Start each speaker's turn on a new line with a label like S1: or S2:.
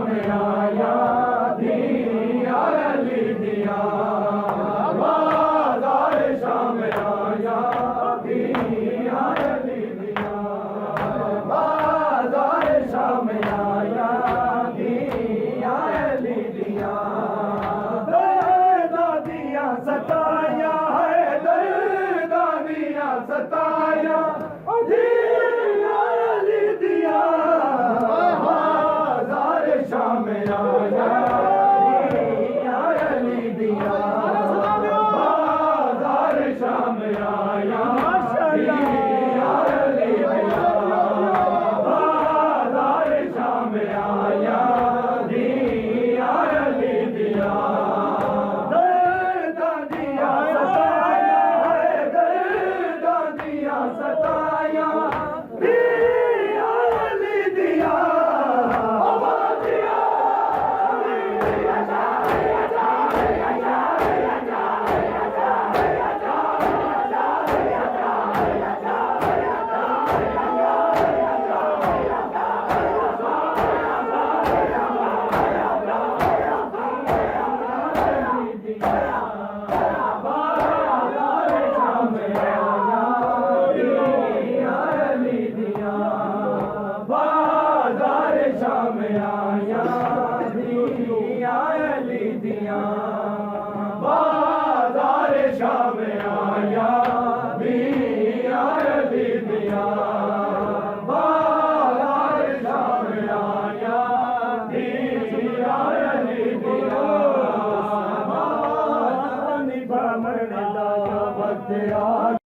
S1: शाम आया दिया अली दिया बाजार शाम आया दिया अली दिया बाजार शाम आया दिया अली दिया दादिया सताया है दादिया सताया दिया अली दिया बाजार शाम आया दिया अली दिया बाजार शाम आया दिया अली दिया बाजार शाम आया दिया अली दिया दादिया सताया है दादिया सताया दिया अली दिया बाजार शाम आया दिया अली दिया बाजार शाम आया दिया अली दिया बाजार शाम आया दिया अली दिया निभा मरदा वक्त आ